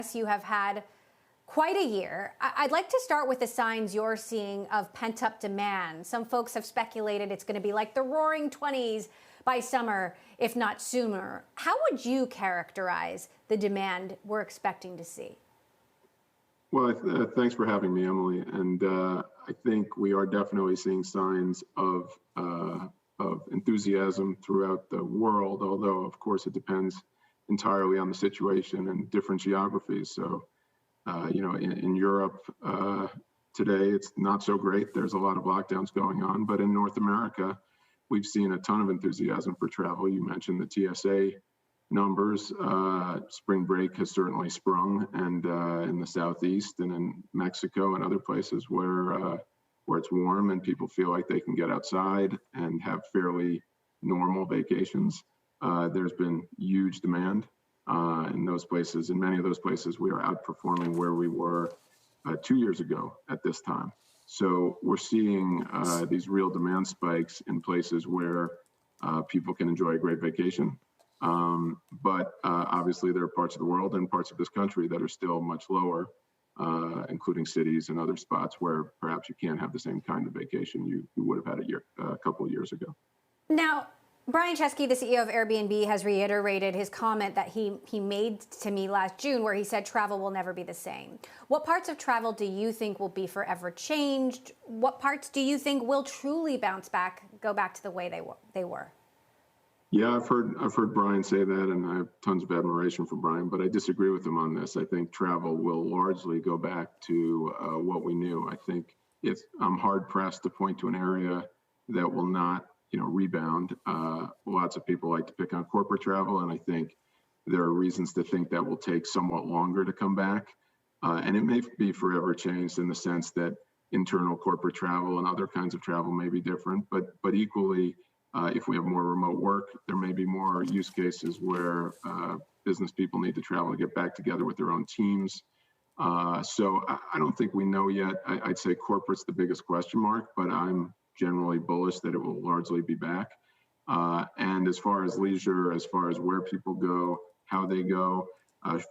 You have had quite a year. I'd like to start with the signs you're seeing of pent-up demand. Some folks have speculated it's going to be like the roaring 20s by summer, if not sooner. How would you characterize the demand we're expecting to see? Well, thanks for having me, Emily. And I think we are definitely seeing signs of enthusiasm throughout the world, although, of course, it depends entirely on the situation and different geographies. So, in Europe today, it's not so great. There's a lot of lockdowns going on. But in North America, we've seen a ton of enthusiasm for travel. You mentioned the TSA numbers. Spring break has certainly sprung, and in the Southeast and in Mexico and other places where it's warm and people feel like they can get outside and have fairly normal vacations. There's been huge demand in those places. In many of those places, we are outperforming where we were 2 years ago at this time. So we're seeing these real demand spikes in places where people can enjoy a great vacation. But obviously, there are parts of the world and parts of this country that are still much lower, including cities and other spots where perhaps you can't have the same kind of vacation you would have had a couple of years ago. Now, Brian Chesky, the CEO of Airbnb, has reiterated his comment that he made to me last June, where he said travel will never be the same. What parts of travel do you think will be forever changed? What parts do you think will truly bounce back, go back to the way they were? Yeah, I've heard Brian say that, and I have tons of admiration for Brian, but I disagree with him on this. I think travel will largely go back to what we knew. I think I'm hard pressed to point to an area that will not, rebound. Lots of people like to pick on corporate travel, and I think there are reasons to think that will take somewhat longer to come back. And it may be forever changed in the sense that internal corporate travel and other kinds of travel may be different, but equally, if we have more remote work, there may be more use cases where business people need to travel to get back together with their own teams. So I don't think we know yet. I'd say corporate's the biggest question mark, but I'm generally bullish that it will largely be back. And as far as leisure, as far as where people go, how they go,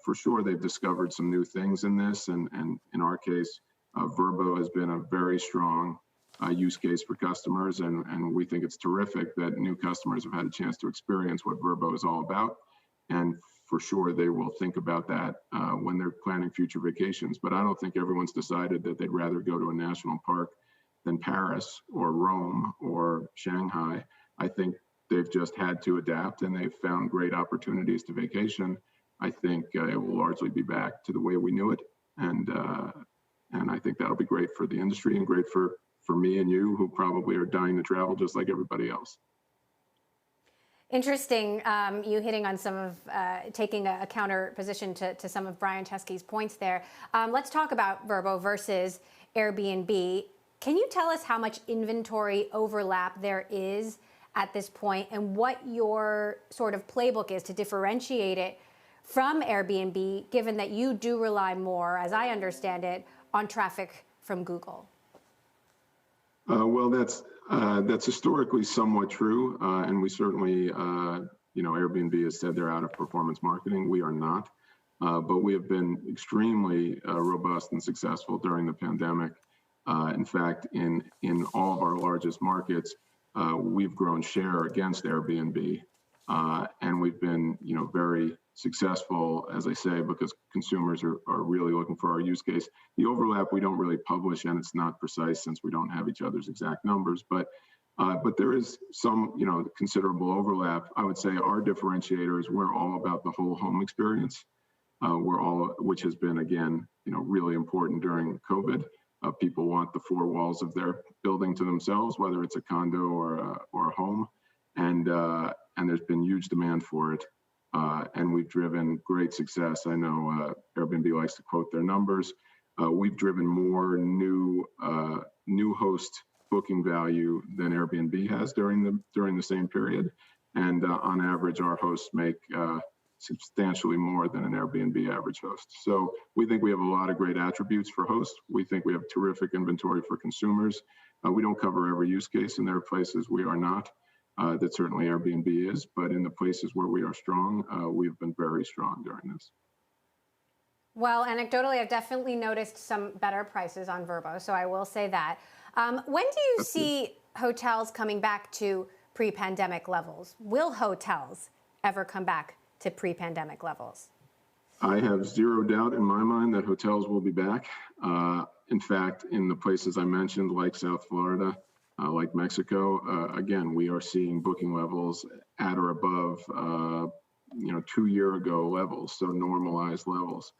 for sure they've discovered some new things in this. And in our case, Vrbo has been a very strong use case for customers, and we think it's terrific that new customers have had a chance to experience what Vrbo is all about. And for sure, they will think about that when they're planning future vacations. But I don't think everyone's decided that they'd rather go to a national park than Paris or Rome or Shanghai. I think they've just had to adapt, and they've found great opportunities to vacation. I think it will largely be back to the way we knew it, and I think that'll be great for the industry and great for me and you, who probably are dying to travel just like everybody else. Interesting, you hitting on some of, taking a counter position to some of Brian Chesky's points there. Let's talk about Vrbo versus Airbnb. Can you tell us how much inventory overlap there is at this point and what your sort of playbook is to differentiate it from Airbnb, given that you do rely more, as I understand it, on traffic from Google? Well, that's historically somewhat true, and we certainly, Airbnb has said they're out of performance marketing. We are not, but we have been extremely robust and successful during the pandemic. In fact, in all of our largest markets, we've grown share against Airbnb, and we've been, very successful, as I say, because consumers are really looking for our use case. The overlap we don't really publish, and it's not precise since we don't have each other's exact numbers, but there is some, considerable overlap. I would say our differentiators, we're all about the whole home experience. Which has been, again, really important during COVID. People want the four walls of their building to themselves, whether it's a condo or a home, and there's been huge demand for it. And we've driven great success. I know Airbnb likes to quote their numbers. We've driven more new host booking value than Airbnb has during the same period. And on average, our hosts make substantially more than an Airbnb average host. So we think we have a lot of great attributes for hosts. We think we have terrific inventory for consumers. We don't cover every use case, and there are places we are not. That certainly Airbnb is, but in the places where we are strong, we've been very strong during this. Well, anecdotally, I've definitely noticed some better prices on Vrbo, so I will say that. When do you That's good. see hotels coming back to pre-pandemic levels? Will hotels ever come back to pre-pandemic levels? I have zero doubt in my mind that hotels will be back. In fact, in the places I mentioned, like South Florida, like Mexico, again, we are seeing booking levels at or above, 2 year ago levels, so normalized levels.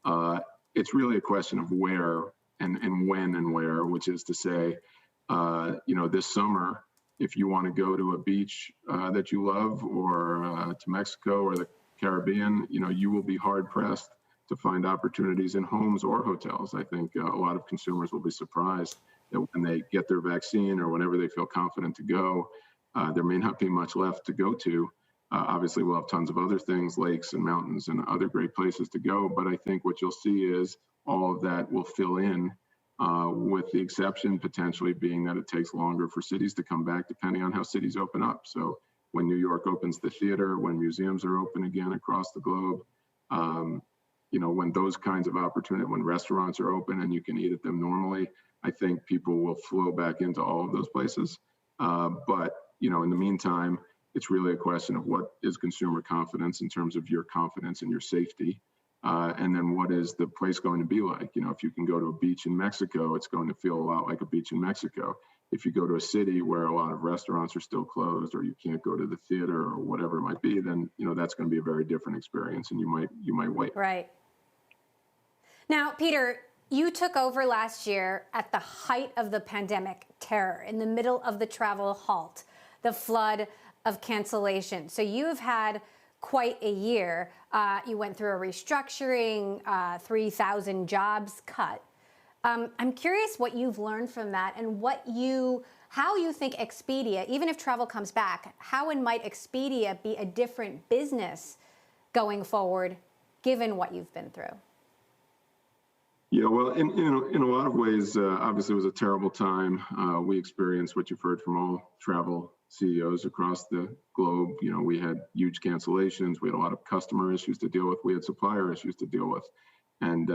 Uh, it's really a question of where and when and where, which is to say, this summer, if you want to go to a beach that you love, or to Mexico or the Caribbean, you will be hard pressed to find opportunities in homes or hotels. I think a lot of consumers will be surprised that when they get their vaccine or whenever they feel confident to go, there may not be much left to go to. Obviously, we'll have tons of other things, lakes and mountains and other great places to go. But I think what you'll see is all of that will fill in, with the exception potentially being that it takes longer for cities to come back, depending on how cities open up. So when New York opens the theater, when museums are open again across the globe, when those kinds of opportunities, when restaurants are open and you can eat at them normally, I think people will flow back into all of those places. But in the meantime, it's really a question of what is consumer confidence in terms of your confidence and your safety. And then what is the place going to be like? If you can go to a beach in Mexico, it's going to feel a lot like a beach in Mexico. If you go to a city where a lot of restaurants are still closed, or you can't go to the theater or whatever it might be, then that's going to be a very different experience, and you might wait. Right. Now, Peter, you took over last year at the height of the pandemic terror, in the middle of the travel halt, the flood of cancellation. So you have had quite a year. You went through a restructuring, 3,000 jobs cut. I'm curious what you've learned from that, and how you think Expedia, even if travel comes back, how might Expedia be a different business going forward, given what you've been through? Yeah, well, in a lot of ways, obviously it was a terrible time. We experienced what you've heard from all travel CEOs across the globe. We had huge cancellations. We had a lot of customer issues to deal with. We had supplier issues to deal with. And,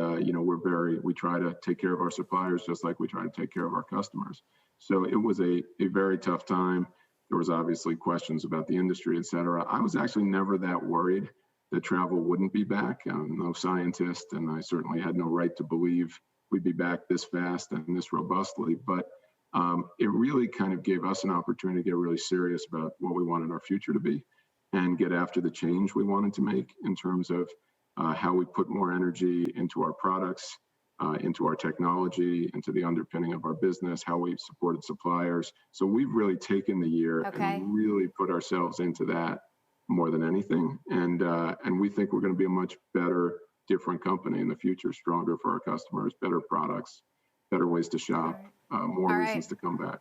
we try to take care of our suppliers just like we try to take care of our customers. So it was a very tough time. There was obviously questions about the industry, et cetera. I was actually never that worried that travel wouldn't be back. I'm no scientist, and I certainly had no right to believe we'd be back this fast and this robustly. But it really kind of gave us an opportunity to get really serious about what we wanted our future to be, and get after the change we wanted to make in terms of how we put more energy into our products, into our technology, into the underpinning of our business, how we supported suppliers. So we've really taken the year and really put ourselves into that more than anything. And we think we're going to be a much better, different company in the future, stronger for our customers, better products, better ways to shop, more reasons to come back.